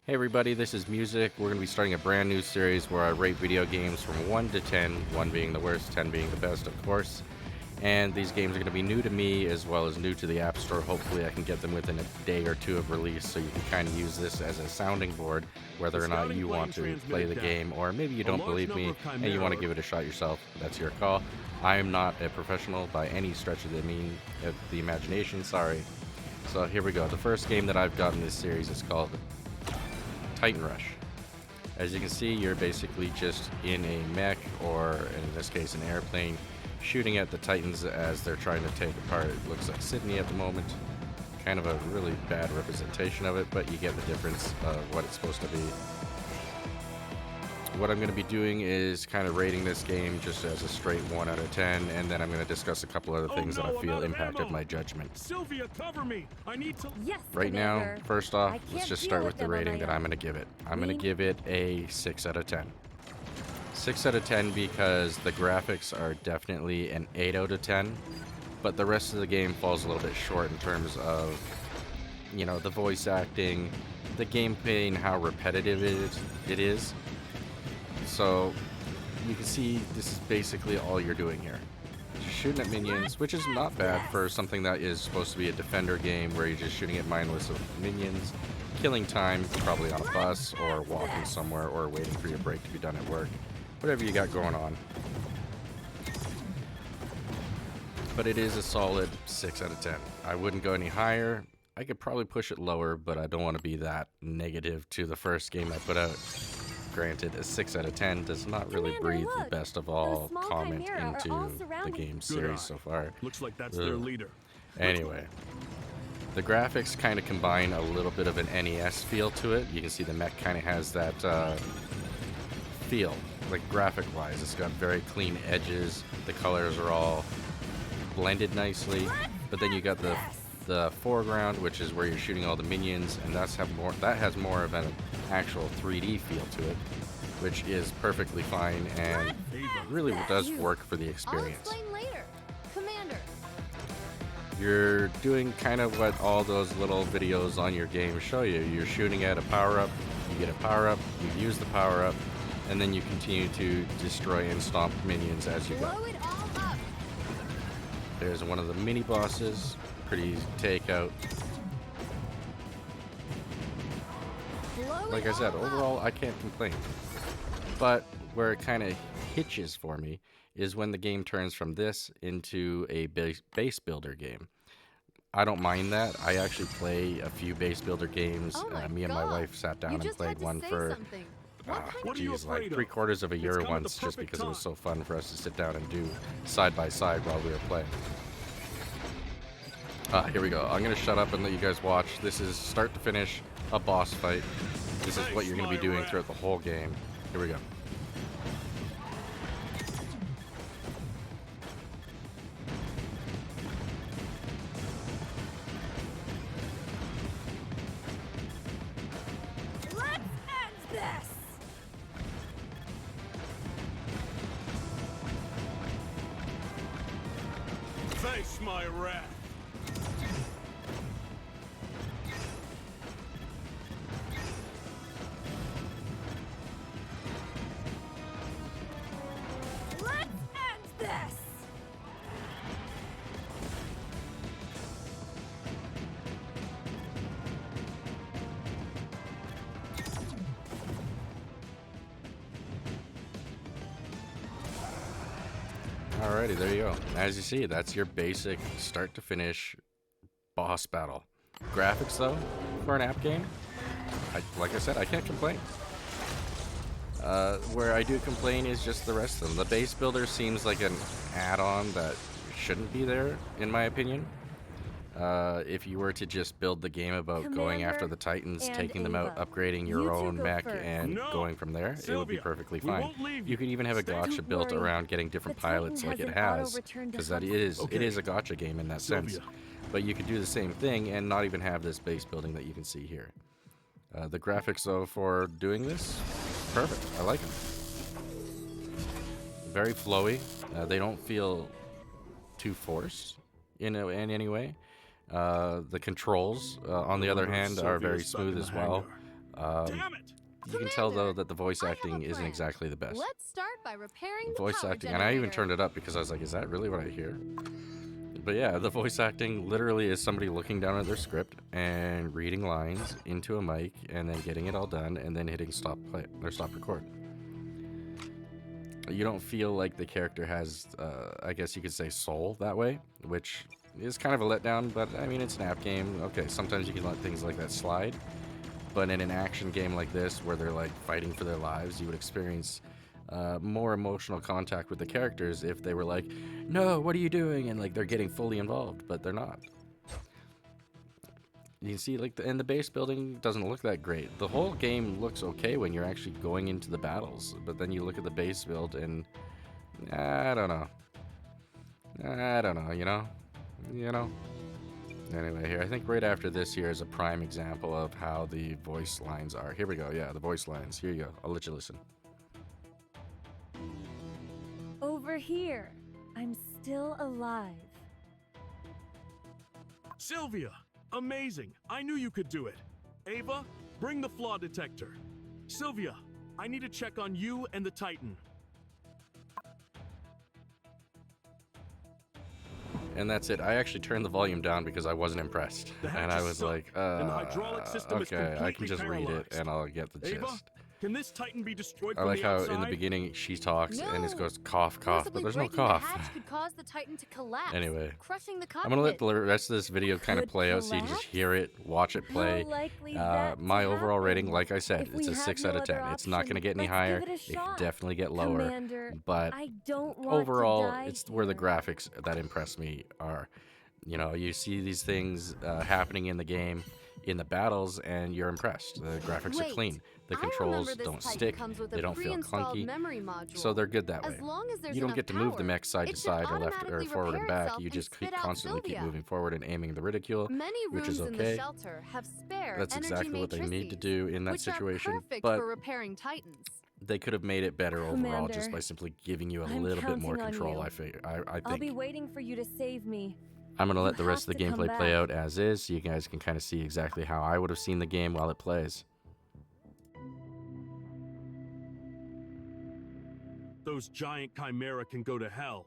Hey everybody, this is Music. We're going to be starting a brand new series where I rate video games from 1 to 10, 1 being the worst, 10 being the best, of course. And these games are going to be new to me as well as new to the App Store. Hopefully I can get them within a day or two of release so you can kind of use this as a sounding board, whether or not you want to play the game, or maybe you don't believe me and you want to give it a shot yourself. That's your call. I am not a professional by any stretch of the imagination, sorry. So here we go. The first game that I've got in this series is called Titan Rush. As you can see, you're basically just in a mech, or in this case an airplane, shooting at the Titans as they're trying to take apart, it looks like Sydney at the moment. Kind of a really bad representation of it, but you get the difference of what it's supposed to be. What I'm going to be doing is kind of rating this game just as a straight 1 out of 10, and then I'm going to discuss a couple other things that I feel impacted my judgment. Sylvia, cover me. I need to. Yes, Right Commander. now, first off, let's just start with the rating that I'm going going to give it. I'm going to give it a 6 out of 10. 6 out of 10 because the graphics are definitely an 8 out of 10, but the rest of the game falls a little bit short in terms of, you know, the voice acting, the gameplay, and how repetitive it is. So you can see this is basically all you're doing here. Just shooting at minions, which is not bad for something that is supposed to be a defender game where you're just shooting at mindless of minions, killing time, probably on a bus or walking somewhere or waiting for your break to be done at work. Whatever you got going on. But it is a solid 6 out of 10. I wouldn't go any higher. I could probably push it lower, but I don't want to be that negative to the first game I put out. Granted, a 6 out of 10 does not really breathe the best of all comment into the game series so far. Looks like that's their leader. Anyway, the graphics kind of combine a little bit of an NES feel to it. You can see the mech kind of has that feel, like graphic-wise. It's got very clean edges. The colors are all blended nicely. But then you got the foreground, which is where you're shooting all the minions, and that has more of an actual 3D feel to it, which is perfectly fine and really does work for the experience. I'll explain later. Commander. You're doing kind of what all those little videos on your game show you. You're shooting at a power-up, you get a power-up, you use the power-up, and then you continue to destroy and stomp minions as you go. Blow it all up. There's one of the mini-bosses, pretty easy to take out. Like I said, overall, I can't complain. But where it kind of hitches for me is when the game turns from this into a base builder game. I don't mind that. I actually play a few base builder games. Me and my wife sat down and played one for, like 3/4 of a year once, just because it was so fun for us to sit down and do side by side while we were playing. Here we go. I'm going to shut up and let you guys watch. This is start to finish a boss fight. This is what you're going to be doing throughout the whole game. Here we go. Let's end this. Face my wrath. Let's end this. Alrighty, there you go. As you see, that's your basic start to finish boss battle. Graphics, though, for an app game, like I said, I can't complain. Where I do complain is just the rest of them. The base builder seems like an add-on that shouldn't be there, in my opinion. If you were to just build the game about going after the Titans, taking them out, upgrading your own mech, and going from there, it would be perfectly fine. You could even have a gotcha built around getting different pilots like it has, because it is a gotcha game in that sense. But you could do the same thing and not even have this base building that you can see here. The graphics, though, for doing this, perfect. I like them. Very flowy. They don't feel too forced in any way. The controls, on the other hand, are very smooth as well. Damn it! You can tell though Commander, that the voice I have a acting isn't plan. exactly the best. Let's start by repairing The the voice power acting, and I even generator. turned it up because I was like, is that really what I hear? But yeah, the voice acting literally is somebody looking down at their script and reading lines into a mic and then getting it all done and then hitting stop play or stop record. You don't feel like the character has, I guess you could say, soul that way, which is kind of a letdown, but I mean, it's an app game. Okay, sometimes you can let things like that slide, but in an action game like this, where they're like fighting for their lives, you would experience more emotional contact with the characters if they were like, no, what are you doing? And like they're getting fully involved, but they're not. You can see like and the base building doesn't look that great. The whole game looks okay when you're actually going into the battles, but then you look at the base build and I don't know. I don't know, you know? You know? Anyway, here, I think right after this here is a prime example of how the voice lines are. Here we go, yeah, the voice lines. Here you go. I'll let you listen. Over here. I'm still alive. Sylvia! Amazing! I knew you could do it. Ava, bring the flaw detector. Sylvia, I need to check on you and the Titan. And that's it. I actually turned the volume down because I wasn't impressed. The And I hatches was suck, like, and the hydraulic system is okay, I can completely just read it paralyzed. and I'll get the Ava, gist. can this Titan be destroyed I from like the how outside? in the beginning she talks and it No. goes cough, cough, but Forcibly there's no breaking the cough. hatch could cause the Titan to collapse, Anyway, crushing the I'm gonna let cockpit. the rest of this video kind of Could play out so you can just collapse? hear it, watch it play. How likely that My to overall rating, happen? like I said, If it's we a have 6 no out of 10. other It's not gonna option, get any let's higher. give it a It can shot. definitely get lower. Commander, But I don't want overall, to die it's where the here. graphics that impress me are. You know, you see these things happening in the game, in the battles, and you're impressed. The graphics are Wait, clean. The I controls remember this don't Titan stick. comes with They a don't feel pre-installed clunky. memory module. So they're good that way. As long as there's You don't enough get to move the power, mech side to it should side or left or automatically forward and repair back. itself You and just spit keep out constantly keep Sylvia. moving forward and aiming the ridicule, Many which rooms is in the okay. shelter have spare That's energy exactly what they need to matrices, do in that which situation. are perfect But for repairing Titans. they could have made it better overall just Commander, by simply giving you a I'm little bit more counting on control. you. I I'll be think. waiting for you to save me. I'm gonna You let the rest have of the to come gameplay play back. out as is, so you guys can kind of see exactly how I would have seen the game while it plays. Those giant chimera can go to hell.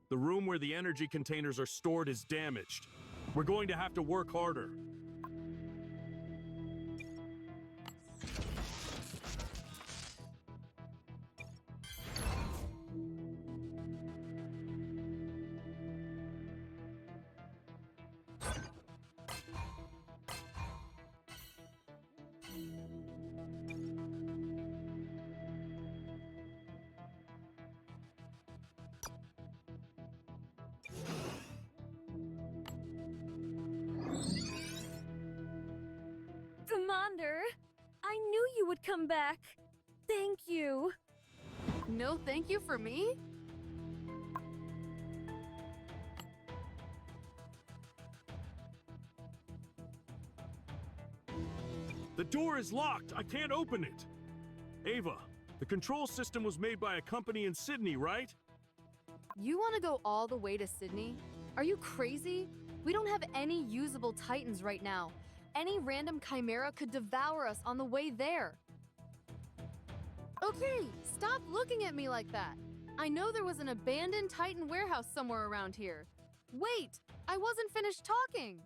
The room where the energy containers are stored is damaged. We're going to have to work harder. Commander, I knew you would come back. Thank you. No thank you for me? The door is locked. I can't open it. Ava, the control system was made by a company in Sydney, right? You want to go all the way to Sydney? Are you crazy? We don't have any usable Titans right now. Any random chimera could devour us on the way there. Okay, stop looking at me like that. I know there was an abandoned Titan warehouse somewhere around here. Wait, I wasn't finished talking.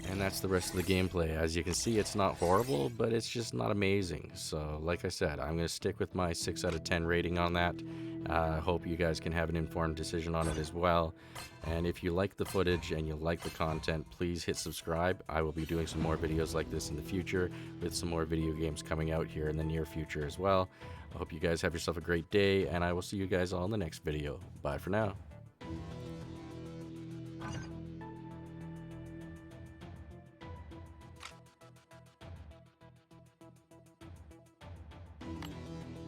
And that's the rest of the gameplay. As you can see, it's not horrible, but it's just not amazing. So, like I said, I'm going to stick with my 6 out of 10 rating on that. Hope you guys can have an informed decision on it as well. And if you like the footage and you like the content, please hit subscribe. I will be doing some more videos like this in the future, with some more video games coming out here in the near future as well. I hope you guys have yourself a great day, and I will see you guys all in the next video. Bye for now.